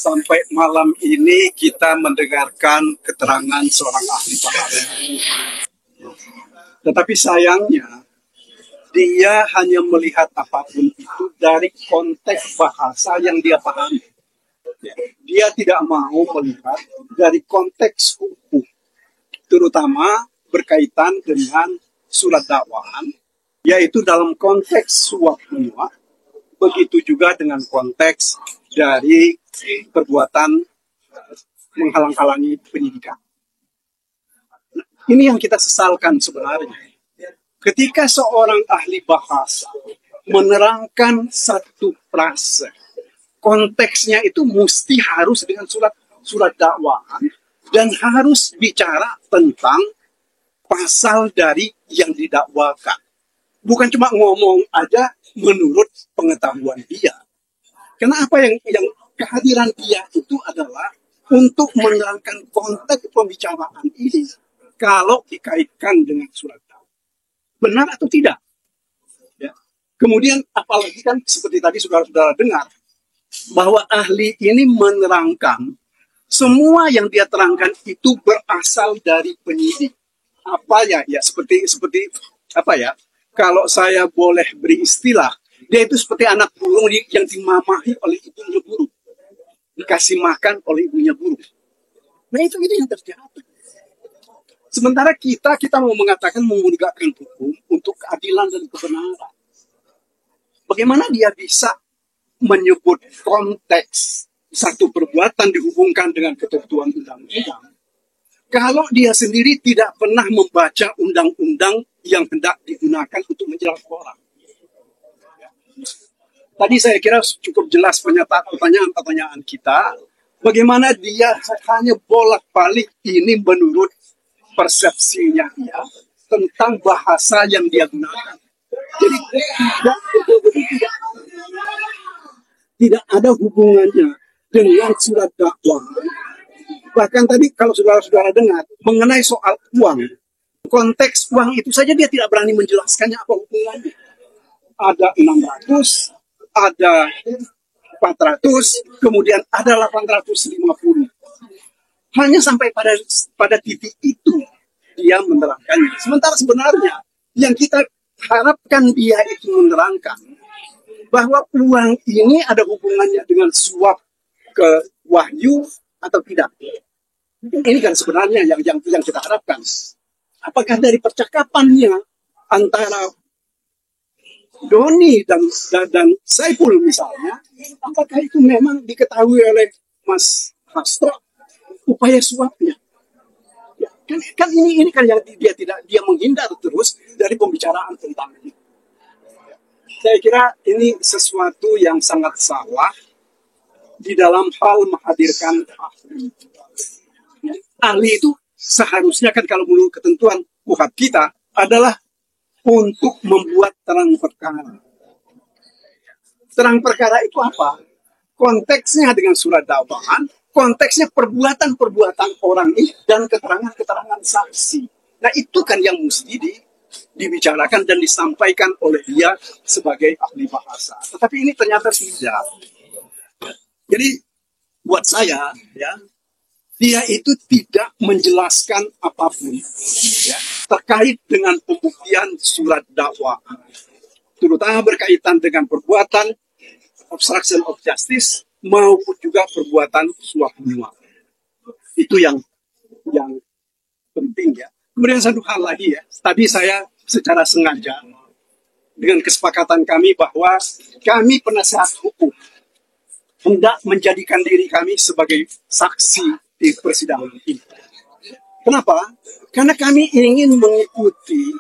sampai malam ini kita mendengarkan keterangan seorang ahli bahasa. Tetapi sayangnya, dia hanya melihat apapun itu dari konteks bahasa yang dia pahami. Dia tidak mau melihat dari konteks hukum, terutama berkaitan dengan surat dakwaan, yaitu dalam konteks suap menyuap, begitu juga dengan konteks dari perbuatan menghalang-halangi penyidikan. Nah, ini yang kita sesalkan sebenarnya. Ketika seorang ahli bahasa menerangkan satu frase, konteksnya itu mesti harus dengan surat dakwaan dan harus bicara tentang pasal dari yang didakwakan. Bukan cuma ngomong aja menurut pengetahuan dia. Karena apa yang kehadiran dia itu adalah untuk menerangkan konteks pembicaraan ini kalau dikaitkan dengan surat dakwaan. Benar atau tidak? Ya. Kemudian apalagi kan seperti tadi saudara-saudara dengar bahwa ahli ini menerangkan semua yang dia terangkan itu berasal dari penyidik. Apa ya? Ya seperti apa ya? Kalau saya boleh beri istilah, dia itu seperti anak burung yang dimamahi oleh ibunya burung, dikasih makan oleh ibunya burung. Nah itu yang terjadi. Sementara kita mau mengatakan menegakkan hukum untuk keadilan dan kebenaran. Bagaimana dia bisa menyebut konteks satu perbuatan dihubungkan dengan ketentuan undang-undang kalau dia sendiri tidak pernah membaca undang-undang yang hendak digunakan untuk menjerat orang? Tadi saya kira cukup jelas pertanyaan-pertanyaan kita. Bagaimana dia hanya bolak-balik ini menurut persepsinya dia tentang bahasa yang dia gunakan. Jadi tidak ada hubungannya dengan surat dakwaan. Bahkan tadi kalau saudara-saudara dengar mengenai soal uang, konteks uang itu saja dia tidak berani menjelaskannya apa hubungannya. Ada 600, ada 400, kemudian ada 850. Hanya sampai pada titik itu dia menerangkannya. Sementara sebenarnya yang kita harapkan dia itu menerangkan bahwa uang ini ada hubungannya dengan suap ke wahyu atau tidak. Ini kan sebenarnya yang kita harapkan. Apakah dari percakapannya antara Doni dan Saiful misalnya, apakah itu memang diketahui oleh Mas Hastro upaya suapnya? Ya, kan ini kan yang dia menghindar terus dari pembicaraan tentang ini. Saya kira ini sesuatu yang sangat salah di dalam hal menghadirkan ahli. Ahli itu seharusnya kan kalau menurut ketentuan kuhab kita adalah untuk membuat terang perkara. Terang perkara itu apa? Konteksnya dengan surat dakwaan, konteksnya perbuatan-perbuatan orang ini dan keterangan-keterangan saksi. Nah itu kan yang mesti dibicarakan dan disampaikan oleh dia sebagai ahli bahasa. Tetapi ini ternyata tidak. Jadi buat saya, ya, dia itu tidak menjelaskan apapun ya, terkait dengan pembuktian surat dakwaan, terutama berkaitan dengan perbuatan obstruction of justice maupun juga perbuatan suap menyuap. Itu yang penting ya. Kemudian satu hal lagi ya, tadi saya secara sengaja dengan kesepakatan kami bahwa kami penasehat hukum hendak menjadikan diri kami sebagai saksi di persidangan ini. Kenapa? Karena kami ingin mengikuti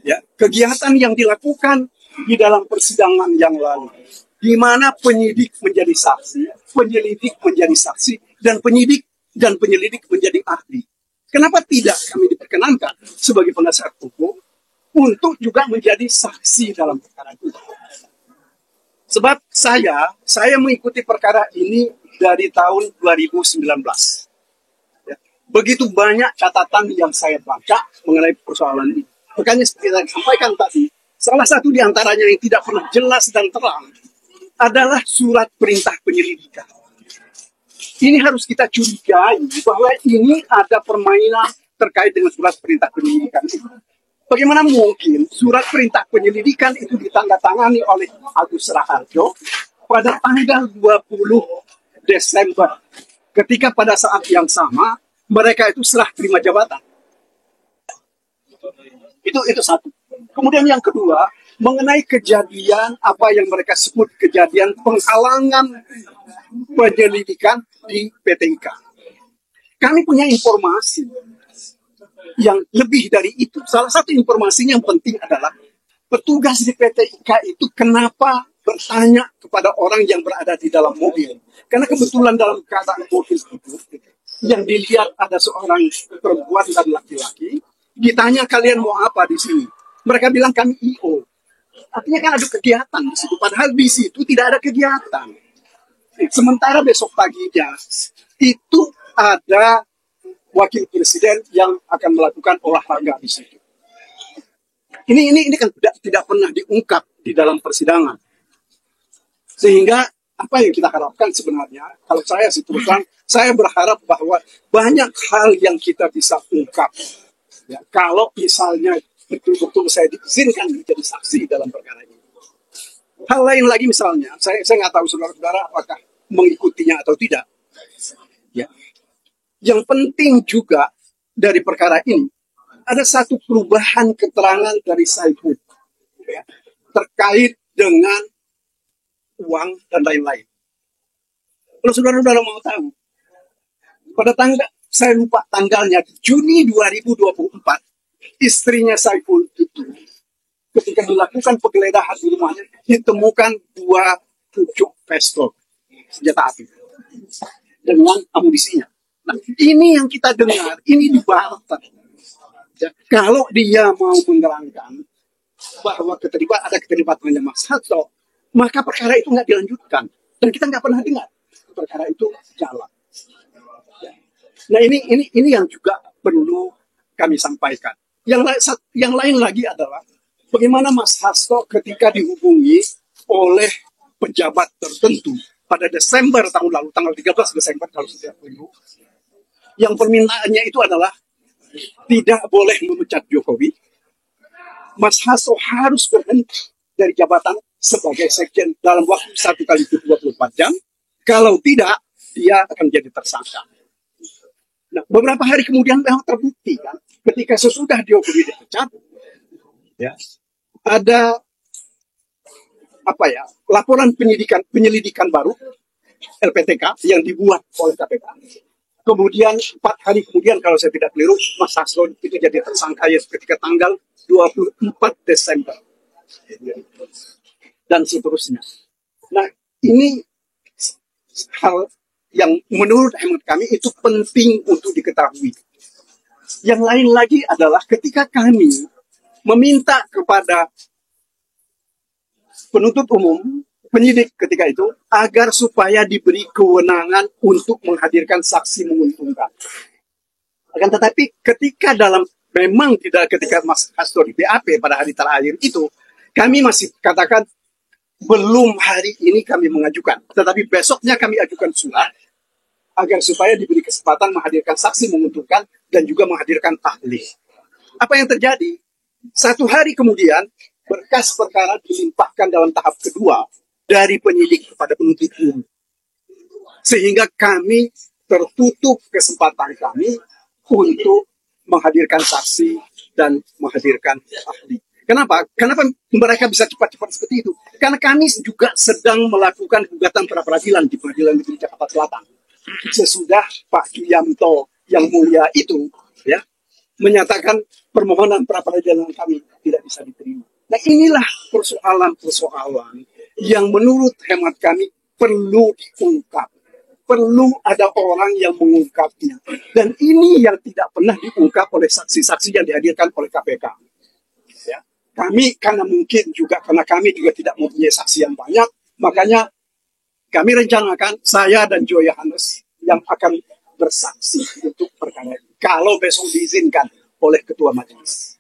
ya, kegiatan yang dilakukan di dalam persidangan yang lalu, di mana penyidik menjadi saksi, penyelidik menjadi saksi, dan penyidik dan penyelidik menjadi ahli. Kenapa tidak kami diperkenankan sebagai penasehat hukum untuk juga menjadi saksi dalam perkara itu? Sebab saya mengikuti perkara ini dari tahun 2019. Ya. Begitu banyak catatan yang saya baca mengenai persoalan ini. Makanya seperti yang saya sampaikan tadi, salah satu di antaranya yang tidak pernah jelas dan terang adalah surat perintah penyelidikan. Ini harus kita curigai bahwa ini ada permainan terkait dengan surat perintah penyelidikan itu. Bagaimana mungkin surat perintah penyelidikan itu ditandatangani oleh Agus Raharjo pada tanggal 20 Desember, ketika pada saat yang sama mereka itu serah terima jabatan. Itu satu. Kemudian yang kedua, mengenai kejadian apa yang mereka sebut kejadian penghalangan penyelidikan di PT IKA. Kami punya informasi yang lebih dari itu. Salah satu informasinya yang penting adalah petugas di PT IKA itu kenapa bertanya kepada orang yang berada di dalam mobil. Karena kebetulan dalam keadaan mobil itu, yang dilihat ada seorang perempuan dan laki-laki, ditanya kalian mau apa di sini. Mereka bilang kami IO. Artinya kan ada kegiatan di situ. Padahal di situ tidak ada kegiatan. Sementara besok paginya itu ada wakil presiden yang akan melakukan olahraga di situ. Ini kan tidak pernah diungkap di dalam persidangan. Sehingga apa yang kita harapkan sebenarnya, kalau saya sih terus terang, saya berharap bahwa banyak hal yang kita bisa ungkap. Ya, kalau misalnya betul-betul saya diizinkan menjadi saksi dalam perkara ini. Hal lain lagi misalnya, saya nggak tahu saudara-saudara apakah mengikutinya atau tidak. Ya. Yang penting juga dari perkara ini, ada satu perubahan keterangan dari Saiful ya, terkait dengan uang dan lain-lain. Kalau saudara-saudara mau tahu, pada tanggal, saya lupa tanggalnya, Juni 2024, istrinya Saiful itu, ketika dilakukan penggeledahan di rumahnya, ditemukan 2 pucuk pistol, senjata api, dengan amunisinya. Nah, ini yang kita dengar, ini dibantah. Ya, kalau dia mau menerangkan bahwa ada keterlibatannya Mas Hasto, maka perkara itu nggak dilanjutkan. Dan kita nggak pernah dengar perkara itu jalan. Ya. Nah ini yang juga perlu kami sampaikan. Yang lain lagi adalah bagaimana Mas Hasto ketika dihubungi oleh pejabat tertentu pada Desember tahun lalu, tanggal 13 Desember kalau tidak keliru, yang permintaannya itu adalah tidak boleh memecat Jokowi. Mas Hasto harus berhenti dari jabatan sebagai sekjen dalam waktu 1 kali 24 jam. Kalau tidak, dia akan jadi tersangka. Nah, beberapa hari kemudian memang terbukti kan, ketika sesudah Jokowi dipecat, ya, ada laporan penyelidikan baru LPTK yang dibuat oleh KPK. Kemudian 4 hari kemudian kalau saya tidak keliru, Mas Hasto itu jadi tersangka ya ketika tanggal 24 Desember. Dan seterusnya. Nah, ini hal yang menurut hemat kami itu penting untuk diketahui. Yang lain lagi adalah ketika kami meminta kepada penuntut umum, penyidik ketika itu, agar supaya diberi kewenangan untuk menghadirkan saksi menguntungkan. Akan tetapi ketika ketika Mas Hasto di BAP pada hari terakhir itu, kami masih katakan belum hari ini kami mengajukan. Tetapi besoknya kami ajukan surat agar supaya diberi kesempatan menghadirkan saksi menguntungkan dan juga menghadirkan ahli. Apa yang terjadi? 1 hari kemudian, berkas perkara dilimpahkan dalam tahap kedua dari penyidik kepada penuntut umum. Sehingga kami tertutup kesempatan kami untuk menghadirkan saksi dan menghadirkan ahli. Kenapa mereka bisa cepat-cepat seperti itu? Karena kami juga sedang melakukan gugatan pra peradilan di Pengadilan Negeri Jakarta Selatan. Sesudah Pak Yulianto yang mulia itu ya menyatakan permohonan pra peradilan kami tidak bisa diterima. Nah, inilah persoalan-persoalan yang menurut hemat kami perlu diungkap. Perlu ada orang yang mengungkapnya. Dan ini yang tidak pernah diungkap oleh saksi-saksi yang dihadirkan oleh KPK. Ya. Karena kami juga tidak mempunyai saksi yang banyak, makanya kami rencanakan saya dan Joy Yohanes yang akan bersaksi untuk perkara ini. Kalau besok diizinkan oleh Ketua Majelis.